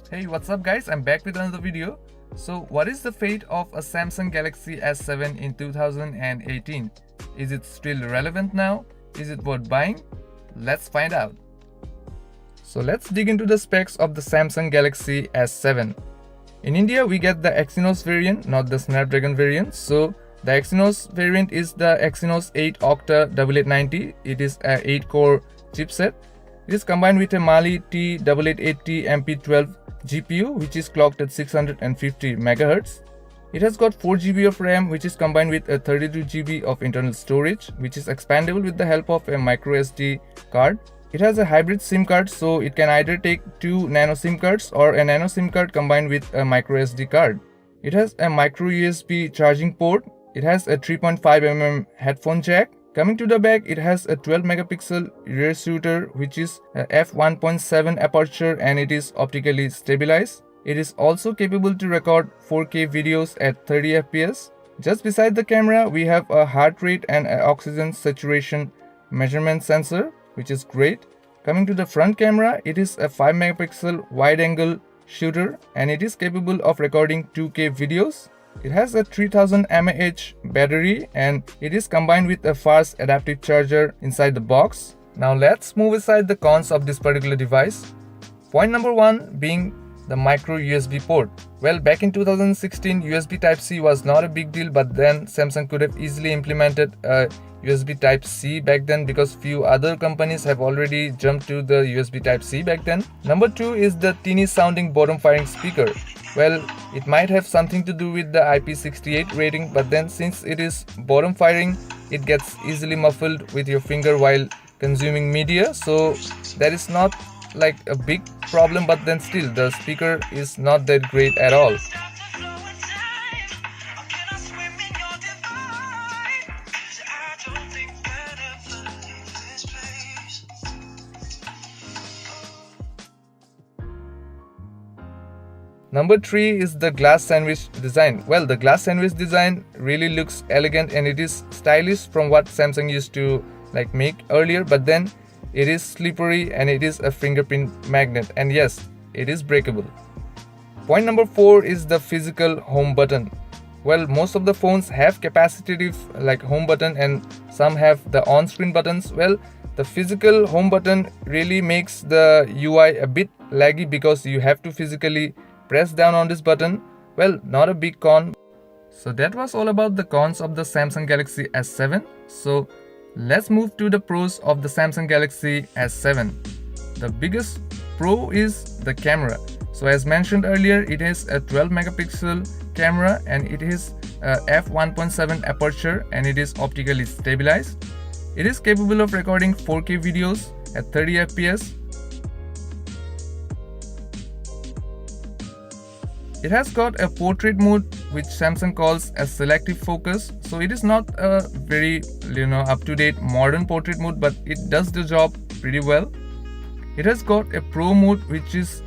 Hey, what's up guys? I'm back with another video. So what is the fate of a Samsung Galaxy S7 in 2018? Is it still relevant now? Is it worth buying? Let's find out. So let's dig into the specs of the Samsung Galaxy S7. In India, we get the Exynos variant, not the Snapdragon variant. So the Exynos variant is the Exynos 8 Octa 8890. It is a 8-core chipset. It is combined with a Mali T8880 MP12 GPU, which is clocked at 650 MHz. It has got 4 GB of RAM, which is combined with a 32 GB of internal storage, which is expandable with the help of a MicroSD card. It has a hybrid SIM card, so it can either take two nano SIM cards or a nano SIM card combined with a MicroSD card. It has a micro USB charging port. It has a 3.5 mm headphone jack. Coming to the back, it has a 12 megapixel rear shooter, which is a f1.7 aperture, and it is optically stabilized. It is also capable to record 4K videos at 30 fps. Just beside the camera, we have a heart rate and an oxygen saturation measurement sensor, which is great. Coming to the front camera, it is a 5 megapixel wide angle shooter, and it is capable of recording 2K videos. It has a 3000 mAh battery, and it is combined with a fast adaptive charger inside the box. Now let's move aside the cons of this particular device. Point number 1 being the micro USB port. Well, back in 2016, USB Type-C was not a big deal, but then Samsung could have easily implemented a USB Type-C back then, because few other companies have already jumped to the USB Type-C back then. Number 2 is the teeny sounding bottom firing speaker. Well, it might have something to do with the IP68 rating, but then since it is bottom firing, it gets easily muffled with your finger while consuming media, so that is not like a big problem, but then still the speaker is not that great at all. Number 3 is the glass sandwich design. Well, the glass sandwich design really looks elegant, and it is stylish from what Samsung used to make earlier, but then it is slippery and it is a fingerprint magnet, and yes, it is breakable. Point number 4 is the physical home button. Well, most of the phones have capacitive home button, and some have the on-screen buttons. Well, the physical home button really makes the UI a bit laggy because you have to physically press down on this button. Well, not a big con. So that was all about the cons of the Samsung Galaxy S7. So let's move to the pros of the Samsung Galaxy S7. The biggest pro is the camera. So as mentioned earlier, it has a 12 megapixel camera, and it is a f1.7 aperture, and it is optically stabilized. It is capable of recording 4K videos at 30 fps. It has got a portrait mode, which Samsung calls a selective focus. So it is not a very up-to-date modern portrait mode, but it does the job pretty well. It has got a pro mode, which is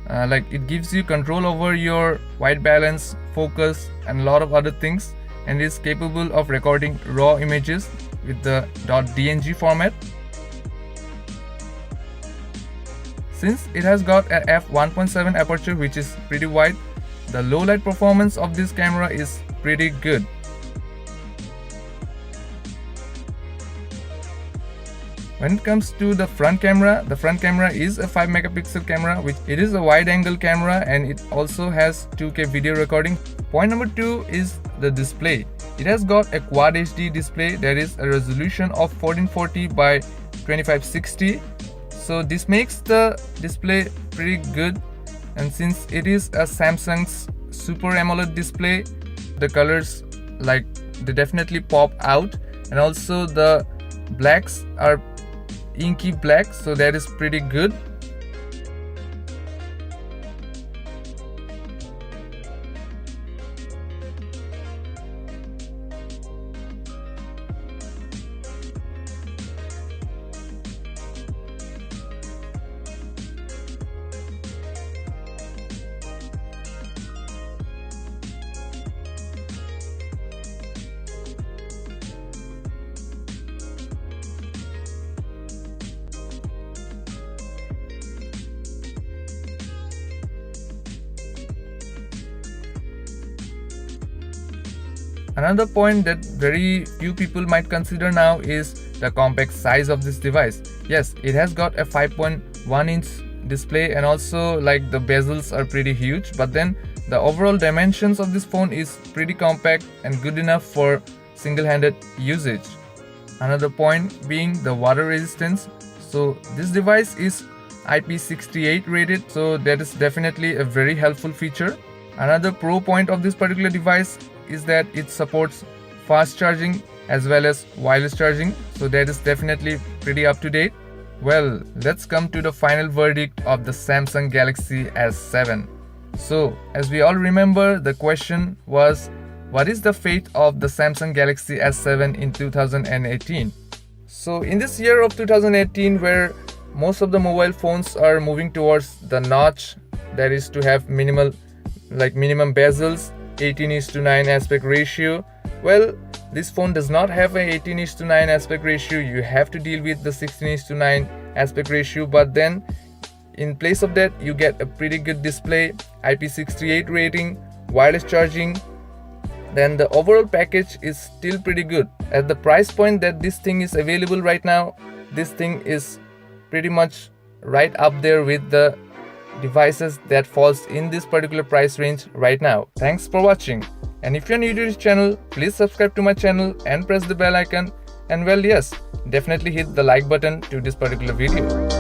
it gives you control over your white balance, focus, and a lot of other things, and is capable of recording raw images with the .dng format. Since it has got a f1.7 aperture, which is pretty wide, the low light performance of this camera is pretty good. When it comes to the front camera is a 5 megapixel camera, which it is a wide angle camera, and it also has 2K video recording. Point number 2 is the display. It has got a Quad HD display that is a resolution of 1440 by 2560. So this makes the display pretty good, and since it is a Samsung's Super AMOLED display, the colors they definitely pop out, and also the blacks are inky black, so that is pretty good. Another point that very few people might consider now is the compact size of this device. Yes, it has got a 5.1 inch display and also like the bezels are pretty huge, but then the overall dimensions of this phone is pretty compact and good enough for single-handed usage. Another point being the water resistance. So this device is IP68 rated, so that is definitely a very helpful feature. Another pro point of this particular device is that it supports fast charging as well as wireless charging, so that is definitely pretty up to date. Well, let's come to the final verdict of the Samsung Galaxy S7. So, as we all remember, the question was, what is the fate of the Samsung Galaxy S7 in 2018? So, in this year of 2018, where most of the mobile phones are moving towards the notch, that is to have minimum bezels, 18:9 aspect ratio. Well, this phone does not have a 18:9 aspect ratio. You have to deal with the 16:9 aspect ratio, but then in place of that you get a pretty good display, IP68 rating, wireless charging. Then the overall package is still pretty good. At the price point that this thing is available right now, this thing is pretty much right up there with the devices that falls in this particular price range right now. Thanks for watching, and if you're new to this channel, please subscribe to my channel and press the bell icon, and well, yes, definitely hit the like button to this particular video.